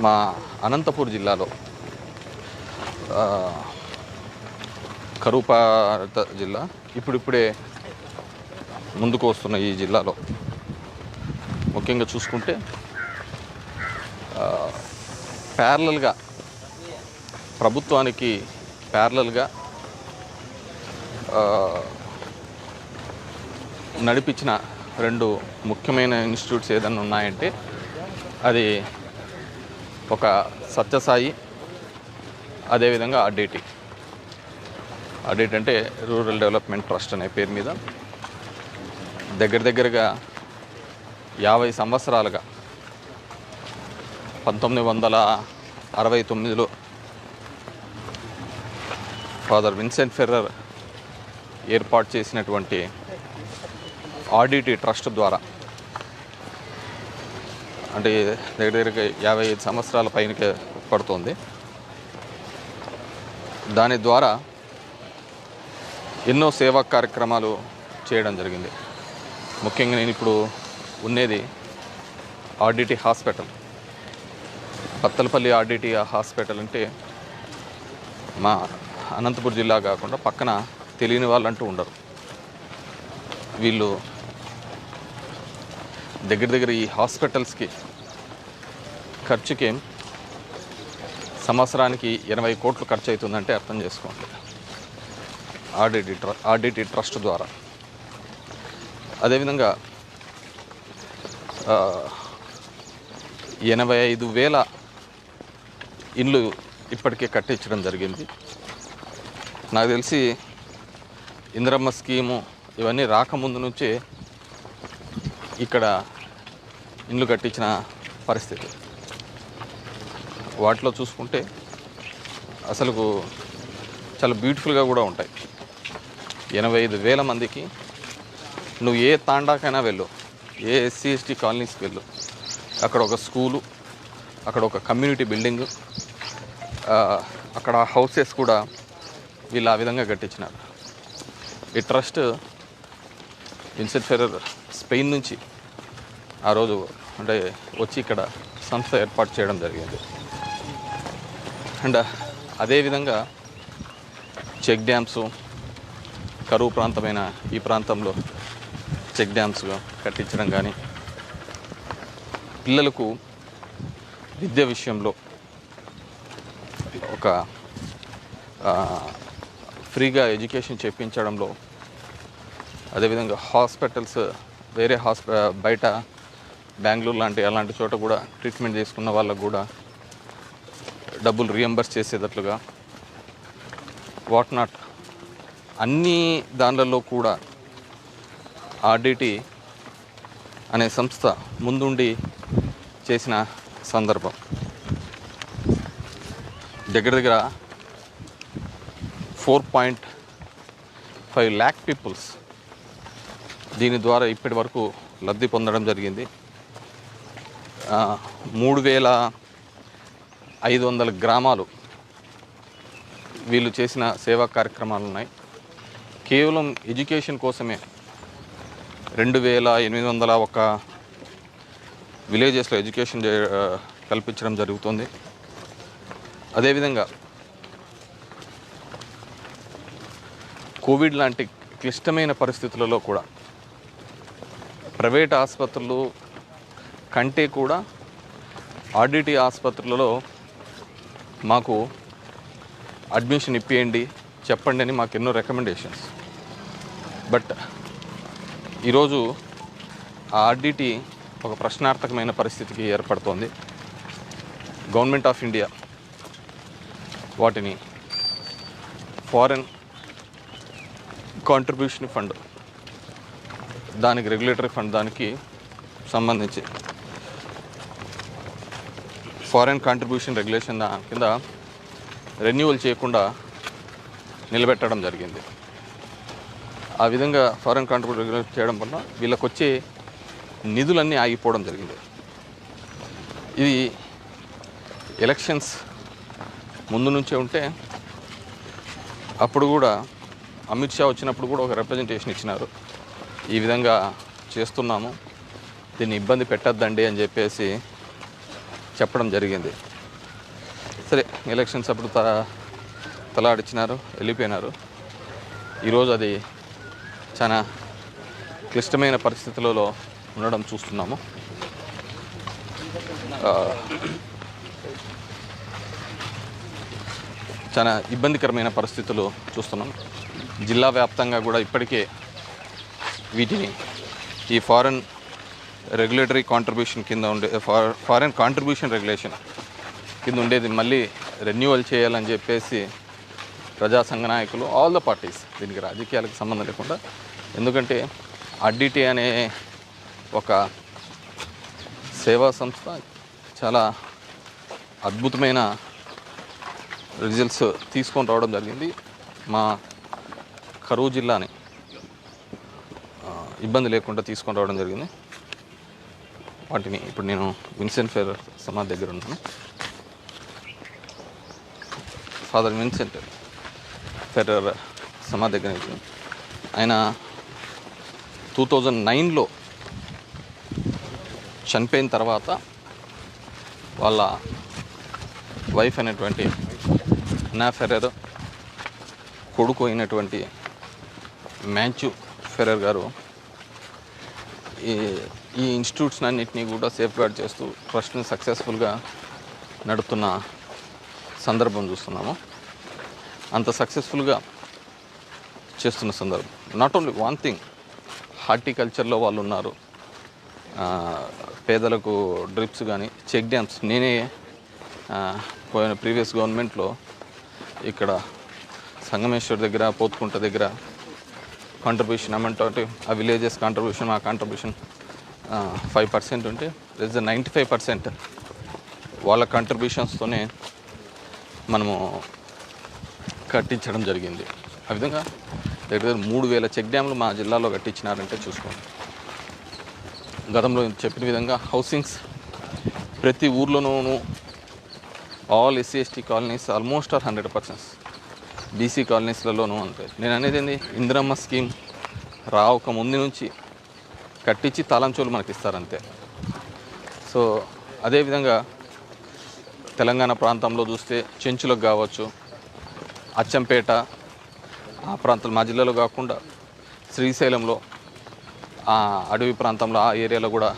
మా అనంతపూర్ జిల్లాలో కరూపాత జిల్లా ఇప్పుడిప్పుడే ముందుకు వస్తున్న ఈ జిల్లాలో ముఖ్యంగా చూసుకుంటే ప్యారలల్గా ప్రభుత్వానికి ప్యారలల్గా నడిపించిన రెండు ముఖ్యమైన ఇన్స్టిట్యూట్స్ ఏదైనా ఉన్నాయంటే అది ఒక సత్యసాయి, అదేవిధంగా ఆర్డిటి అంటే రూరల్ డెవలప్మెంట్ ట్రస్ట్ అనే పేరు మీద దగ్గరగా 50 సంవత్సరాలుగా 1969లో ఫాదర్ విన్సెంట్ ఫెర్రర్ ఏర్పాటు చేసినటువంటి ఆర్డిటి ట్రస్ట్ ద్వారా అంటే దగ్గరగా 55 సంవత్సరాల పైనకే పడుతుంది. దాని ద్వారా ఎన్నో సేవా కార్యక్రమాలు చేయడం జరిగింది. ముఖ్యంగా నేను ఇప్పుడు ఉన్నది ఆర్డిటి హాస్పిటల్, పత్తలపల్లి ఆర్డిటి హాస్పిటల్. అంటే మా అనంతపురం జిల్లా కాకుండా పక్కన తెలియని వాళ్ళంటూ ఉండరు. వీళ్ళు దగ్గర ఈ హాస్పిటల్స్కి ఖర్చుకి సంవత్సరానికి 80 కోట్లు ఖర్చు అవుతుందంటే అర్థం చేసుకోండి ఆర్డిటి ట్రస్ట్ ద్వారా. అదేవిధంగా 85,000 ఇండ్లు ఇప్పటికే కట్టించడం జరిగింది. నాకు తెలిసి ఇందిరమ్మ స్కీము ఇవన్నీ రాకముందు నుంచే ఇక్కడ ఇండ్లు కట్టించిన పరిస్థితి. వాటిలో చూసుకుంటే అసలు చాలా బ్యూటిఫుల్గా కూడా ఉంటాయి. 85,000 మందికి నువ్వు ఏ తాండాకైనా వెళ్ళు, ఏ ఎస్సీ ఎస్టీ కాలనీస్కి వెళ్ళు, అక్కడ ఒక స్కూలు, అక్కడ ఒక కమ్యూనిటీ బిల్డింగు, అక్కడ హౌసెస్ కూడా వీళ్ళు ఆ విధంగా కట్టించినారు. ఈ ట్రస్ట్ విన్సెంట్ ఫెర్రర్ స్పెయిన్ నుంచి ఆ రోజు అంటే వచ్చి ఇక్కడ సంస్థ ఏర్పాటు చేయడం జరిగింది. అండ్ అదేవిధంగా చెక్ డ్యామ్స్, కరువు ప్రాంతమైన ఈ ప్రాంతంలో చెక్ డ్యామ్స్ కట్టించడం కానీ, పిల్లలకు విద్య విషయంలో ఒక ఫ్రీగా ఎడ్యుకేషన్ చేయించడంలో, అదేవిధంగా హాస్పిటల్స్ వేరే బయట బెంగళూరు అలాంటి చోట కూడా ట్రీట్మెంట్ చేసుకున్న వాళ్ళకు కూడా డబ్బులు రియంబర్స్ చేసేటట్లుగా వాట్ నాట్ అన్ని దానిలలో కూడా ఆర్డిటి అనే సంస్థ ముందుండి చేసిన సందర్భం. దగ్గర 4.5 lakh పీపుల్స్ దీని ద్వారా ఇప్పటి వరకు లబ్ధి పొందడం జరిగింది. 3,500 గ్రామాలు వీళ్ళు చేసిన సేవా కార్యక్రమాలు ఉన్నాయి. కేవలం ఎడ్యుకేషన్ కోసమే 2,801 విలేజెస్లో ఎడ్యుకేషన్ కల్పించడం జరుగుతుంది. అదేవిధంగా కోవిడ్ లాంటి క్లిష్టమైన పరిస్థితులలో కూడా ప్రైవేట్ ఆసుపత్రులు కంటే కూడా ఆర్డిటి ఆసుపత్రులలో మాకు అడ్మిషన్ ఇప్పియండి, చెప్పండి అని మాకు ఎన్నో రికమెండేషన్స్. బట్ ఈరోజు ఆ ఆర్డిటి ఒక ప్రశ్నార్థకమైన పరిస్థితికి ఏర్పడుతోంది. గవర్నమెంట్ ఆఫ్ ఇండియా వాటిని ఫారెన్ కాంట్రిబ్యూషన్ ఫండ్, దానికి రెగ్యులేటరీ ఫండ్, దానికి సంబంధించి ఫారెన్ కాంట్రిబ్యూషన్ రెగ్యులేషన్ కింద రెన్యువల్ చేయకుండా నిలబెట్టడం జరిగింది. ఆ విధంగా ఫారెన్ కాంట్రిబ్యూషన్ రెగ్యులేట్ చేయడం వల్ల వీళ్ళకి వచ్చే నిధులన్నీ ఆగిపోవడం జరిగింది. ఇది ఎలక్షన్స్ ముందు నుంచే ఉంటే అప్పుడు కూడా అమిత్ షా వచ్చినప్పుడు కూడా ఒక రిప్రజెంటేషన్ ఇచ్చినారు, ఈ విధంగా చేస్తున్నాము, దీన్ని ఇబ్బంది పెట్టద్దండి అని చెప్పేసి చెప్పడం జరిగింది. సరే, ఎలక్షన్స్ అప్పుడు తలాడిచ్చినారు, వెళ్ళిపోయినారు. ఈరోజు అది చాలా క్లిష్టమైన పరిస్థితులలో ఉండడం చూస్తున్నాము. చాలా ఇబ్బందికరమైన పరిస్థితులు చూస్తున్నాం. జిల్లా వ్యాప్తంగా కూడా ఇప్పటికే వీటిని ఈ ఫారెన్ రెగ్యులేటరీ కాంట్రిబ్యూషన్ కింద ఉండే ఫారెన్ కాంట్రిబ్యూషన్ రెగ్యులేషన్ కింద ఉండేది మళ్ళీ రెన్యూవల్ చేయాలని చెప్పేసి ప్రజా సంఘ నాయకులు, ఆల్ ద పార్టీస్, దీనికి రాజకీయాలకు సంబంధం లేకుండా, ఎందుకంటే ఆర్డిటి అనే ఒక సేవా సంస్థ చాలా అద్భుతమైన రిజల్ట్స్ తీసుకొని రావడం జరిగింది. మా కరూరు జిల్లాని ఇబ్బంది లేకుండా తీసుకొని రావడం జరిగింది. వాటిని ఇప్పుడు నేను విన్సెంట్ ఫెర్రర్ సమాధి దగ్గర ఉన్నాను. ఫాదర్ విన్సెంట్ ఫెర్రర్ సమాధి దగ్గర నుంచి ఆయన 2009లో చనిపోయిన తర్వాత వాళ్ళ వైఫ్ అయినటువంటి అన్నా ఫెర్రర్, కొడుకు అయినటువంటి మ్యాథ్యూ ఫెర్రర్ గారు ఈ ఇన్స్టిట్యూట్స్ అన్నింటినీ కూడా సేఫ్ గార్డ్ చేస్తూ ట్రస్ట్ని సక్సెస్ఫుల్గా నడుపుతున్న సందర్భం చూస్తున్నాము. అంత సక్సెస్ఫుల్గా చేస్తున్న సందర్భం. నాట్ ఓన్లీ వన్ థింగ్, హార్టికల్చర్లో వాళ్ళు ఉన్నారు. పేదలకు డ్రిప్స్ కానీ చెక్ డ్యామ్స్, నేనే పోయిన ప్రీవియస్ గవర్నమెంట్లో ఇక్కడ సంగమేశ్వర్ దగ్గర, పోతుకుంట దగ్గర కాంట్రిబ్యూషన్ అమౌంట్ అంటే ఆ విలేజెస్ కాంట్రిబ్యూషన్, ఆ కాంట్రిబ్యూషన్ 5% ఉంటే దిస్ 95% వాళ్ళ కాంట్రిబ్యూషన్స్తోనే మనము కట్టించడం జరిగింది. ఆ విధంగా దగ్గర 3000 చెక్ డ్యామ్లు మా జిల్లాలో కట్టించినారంటే చూసుకోండి. గతంలో చెప్పిన విధంగా హౌసింగ్స్ ప్రతి ఊర్లోనూ all SC ST colonies almost 100%, BC కాలనీస్లలోనూ అంతే. నేను అనేది ఏంది, ఇందిరమ్మ స్కీమ్ రావక ముందు నుంచి కట్టించి తాళంచోలు మనకి ఇస్తారంతే. సో అదేవిధంగా తెలంగాణ ప్రాంతంలో చూస్తే చెంచులకు కావచ్చు, అచ్చంపేట ఆ ప్రాంతాలు, మా జిల్లాలో కాకుండా శ్రీశైలంలో ఆ అడవి ప్రాంతంలో ఆ ఏరియాలో కూడా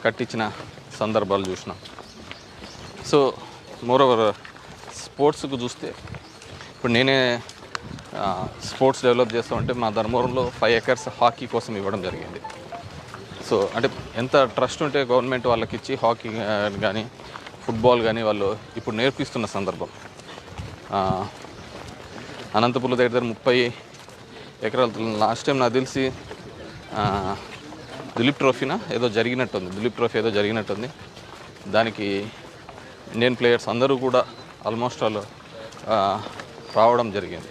కట్టించిన సందర్భాలు చూసినాం. సో మోరోవర్ స్పోర్ట్స్కు చూస్తే ఇప్పుడు నేనే స్పోర్ట్స్ డెవలప్ చేస్తామంటే మా ధర్మవరంలో 5 acres హాకీ కోసం ఇవ్వడం జరిగింది. సో అంటే ఎంత ట్రస్ట్ ఉంటే గవర్నమెంట్ వాళ్ళకి ఇచ్చి హాకీ కానీ ఫుట్బాల్ కానీ వాళ్ళు ఇప్పుడు నేర్పిస్తున్న సందర్భం. అనంతపురం దగ్గర 30 ఎకరాలు లాస్ట్ టైం నాకు తెలిసి దిలీప్ ట్రోఫీనా ఏదో జరిగినట్టుంది, దిలీప్ ట్రోఫీ ఏదో జరిగినట్టుంది. దానికి ఇండియన్ ప్లేయర్స్ అందరూ కూడా ఆల్మోస్ట్ వాళ్ళు రావడం జరిగింది.